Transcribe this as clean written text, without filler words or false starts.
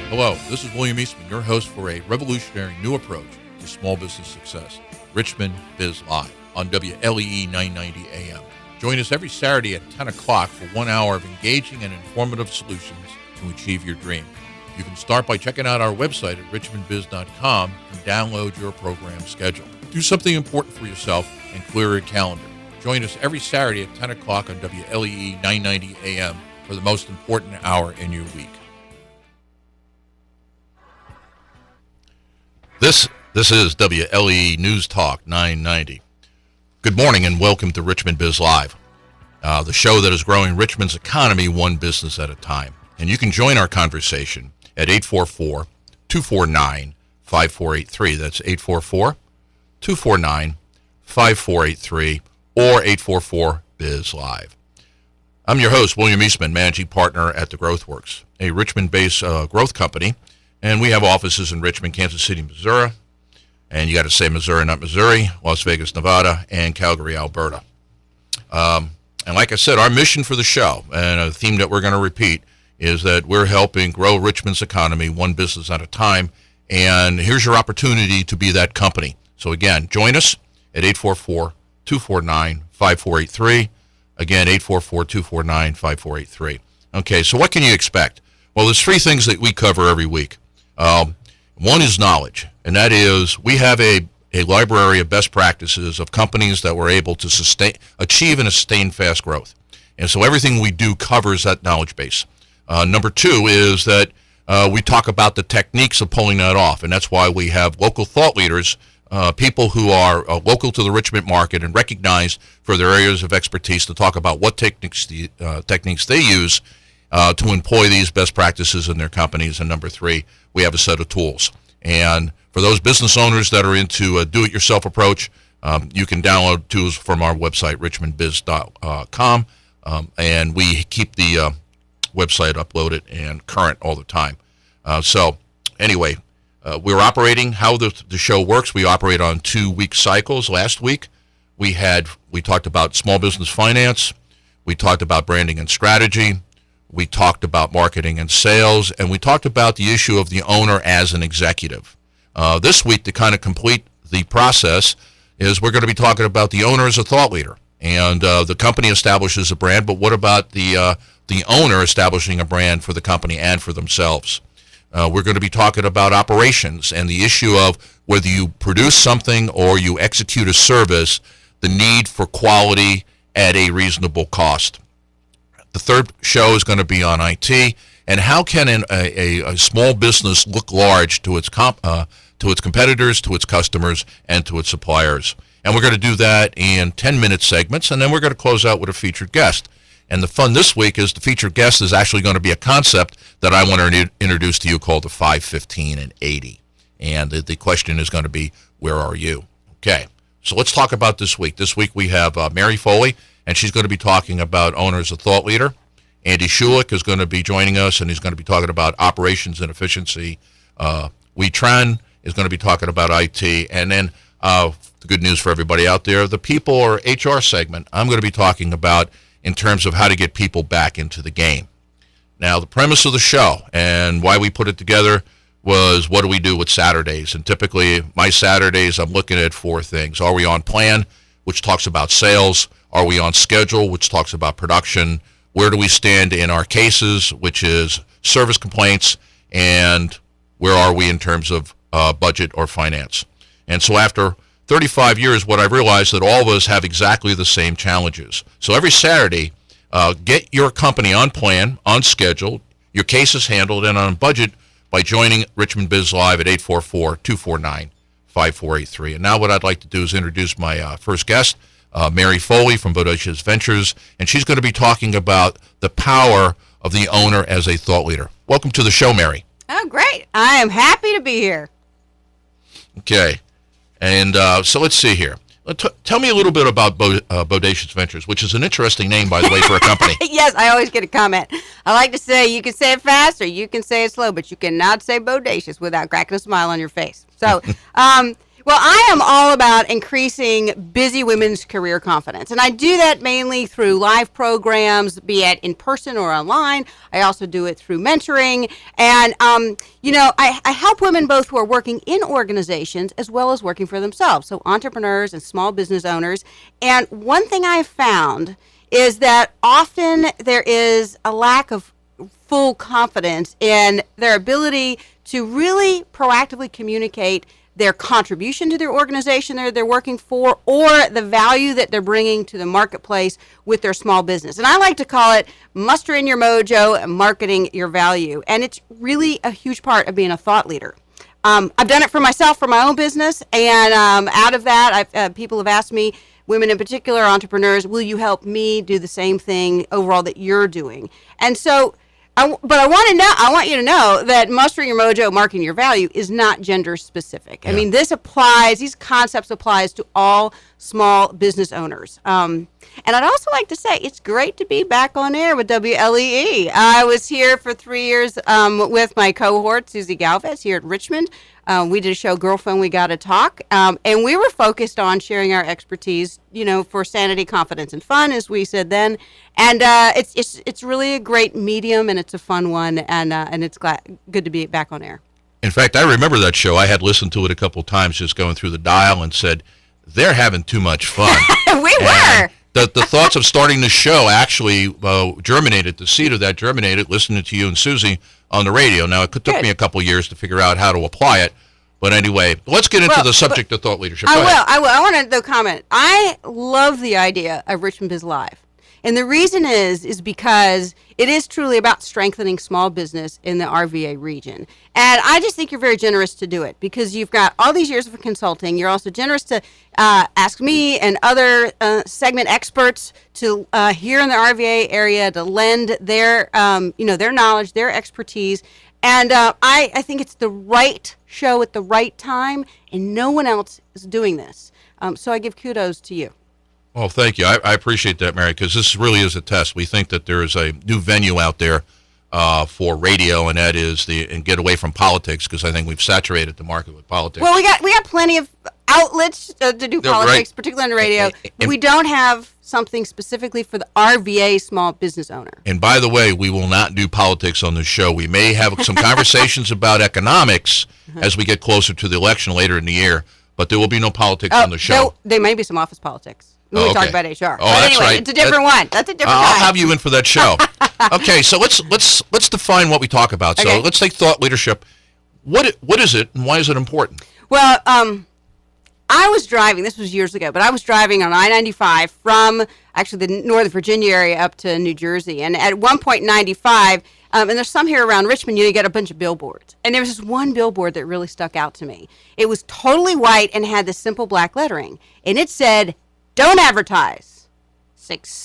Hello, this is William Eastman, your host for a revolutionary new approach to small business success, Richmond Biz Live on WLEE 990 AM. Join us every Saturday at 10 o'clock for 1 hour of engaging and informative solutions to achieve your dream. You can start by checking out our website at richmondbiz.com and download your program schedule. Do something important for yourself and clear your calendar. Join us every Saturday at 10 o'clock on WLEE 990 AM for the most important hour in your week. This is WLEE News Talk 990. Good morning and welcome to Richmond Biz Live, the show that is growing Richmond's economy one business at a time. And you can join our conversation at 844-249-5483. That's 844-249-5483 or 844-BIZ-LIVE. I'm your host, William Eastman, managing partner at The Growth Works, a Richmond-based growth company. And we have offices in Richmond, Kansas City, Missouri, and you got to say Missouri, not Missouri, Las Vegas, Nevada, and Calgary, Alberta. And like I said, our mission for the show, and a theme that we're going to repeat, is that we're helping grow Richmond's economy one business at a time, and here's your opportunity to be that company. So again, join us at 844-249-5483. Again, 844-249-5483. Okay, so what can you expect? Well, there's three things that we cover every week. One is knowledge, and that is we have a library of best practices of companies that were able to achieve and sustain fast growth. And so everything we do covers that knowledge base. Number two is that we talk about the techniques of pulling that off, and that's why we have local thought leaders, people who are local to the Richmond market and recognized for their areas of expertise to talk about what techniques they use to employ these best practices in their companies. And number three, we have a set of tools. And for those business owners that are into a do-it-yourself approach, you can download tools from our website, richmondbiz.com, and we keep the website uploaded and current all the time. So anyway, we're operating, how the show works, we operate on 2-week cycles. Last week, we talked about small business finance, we talked about branding and strategy, we talked about marketing and sales, and we talked about the issue of the owner as an executive. This week, to kind of complete the process, is we're going to be talking about the owner as a thought leader. And the company establishes a brand, but what about the owner establishing a brand for the company and for themselves? We're going to be talking about operations and the issue of whether you produce something or you execute a service, the need for quality at a reasonable cost. The third show is going to be on IT, and how can a small business look large to its competitors, to its customers, and to its suppliers. And we're going to do that in 10-minute segments, and then we're going to close out with a featured guest. And the fun this week is the featured guest is actually going to be a concept that I want to introduce to you called the 5, 15, and 80. And the question is going to be, where are you? Okay, so let's talk about this week. This week we have Mary Foley, and she's going to be talking about owner as a thought leader. Andy Schulich is going to be joining us, and he's going to be talking about operations and efficiency. Wee Tran is going to be talking about IT. And then the good news for everybody out there, the people or HR segment, I'm going to be talking about in terms of how to get people back into the game. Now, the premise of the show and why we put it together was what do we do with Saturdays? And typically, my Saturdays, I'm looking at 4 things. Are we on plan, which talks about sales? Are we on schedule, which talks about production? Where do we stand in our cases, which is service complaints? And where are we in terms of budget or finance? And so after 35 years, what I've realized that all of us have exactly the same challenges. So every Saturday, get your company on plan, on schedule, your cases handled, and on budget by joining Richmond Biz Live at 844-249-5483. And now what I'd like to do is introduce my first guest, Mary Foley from Bodacious Ventures, and she's going to be talking about the power of the owner as a thought leader. Welcome to the show, Mary. Oh, great. I am happy to be here. Okay. And so let's see here. Tell me a little bit about Bodacious Ventures, which is an interesting name, by the way, for a company. Yes, I always get a comment. I like to say you can say it fast or you can say it slow, but you cannot say bodacious without cracking a smile on your face. So Well, I am all about increasing busy women's career confidence. And I do that mainly through live programs, be it in person or online. I also do it through mentoring. And, I help women both who are working in organizations as well as working for themselves. So entrepreneurs and small business owners. And one thing I've found is that often there is a lack of full confidence in their ability to really proactively communicate their contribution to their organization they're working for, or the value that they're bringing to the marketplace with their small business. And I like to call it mustering your mojo and marketing your value. And it's really a huge part of being a thought leader. I've done it for myself, for my own business, and out of that, people have asked me, women in particular, entrepreneurs, will you help me do the same thing overall that you're doing? And so, I want you to know that mustering your mojo, marketing your value is not gender specific. Yeah. I mean, these concepts applies to all small business owners. And I'd also like to say it's great to be back on air with WLEE. I was here for 3 years with my cohort, Susie Galvez, here at Richmond. We did a show, Girlfriend, We Gotta Talk, and we were focused on sharing our expertise, for sanity, confidence, and fun, as we said then. And it's really a great medium, and it's a fun one, and it's good to be back on air. In fact, I remember that show. I had listened to it a couple of times, just going through the dial, and said, they're having too much fun. We were. The thoughts of starting the show actually germinated. The seed of that germinated listening to you and Susie on the radio. Now, it took me a couple years to figure out how to apply it. But anyway, let's get into the subject of thought leadership. I will. I want to comment. I love the idea of Richmond Biz Live. And the reason is because it is truly about strengthening small business in the RVA region. And I just think you're very generous to do it because you've got all these years of consulting. You're also generous to ask me and other segment experts to here in the RVA area to lend their their knowledge, their expertise. And I think it's the right show at the right time, and no one else is doing this. So I give kudos to you. Well, thank you. I appreciate that, Mary, because this really is a test. We think that there is a new venue out there for radio, and that is and get away from politics, because I think we've saturated the market with politics. Well, we got plenty of outlets to do politics, right, particularly on the radio. And we don't have something specifically for the RVA small business owner. And by the way, we will not do politics on this show. We may have some conversations about economics as we get closer to the election later in the year, but there will be no politics on the show. There may be some office politics. We talk about HR. Oh, that's anyway, right. It's a different one. That's a different I'll have you in for that show. Okay, so let's define what we talk about. So let's take thought leadership. What is it, and why is it important? Well, I was driving. This was years ago, but I was driving on I-95 from actually the Northern Virginia area up to New Jersey, and at one point 95. And there's some here around Richmond, you get a bunch of billboards. And there was this one billboard that really stuck out to me. It was totally white and had this simple black lettering. And it said, "Don't advertise. Success."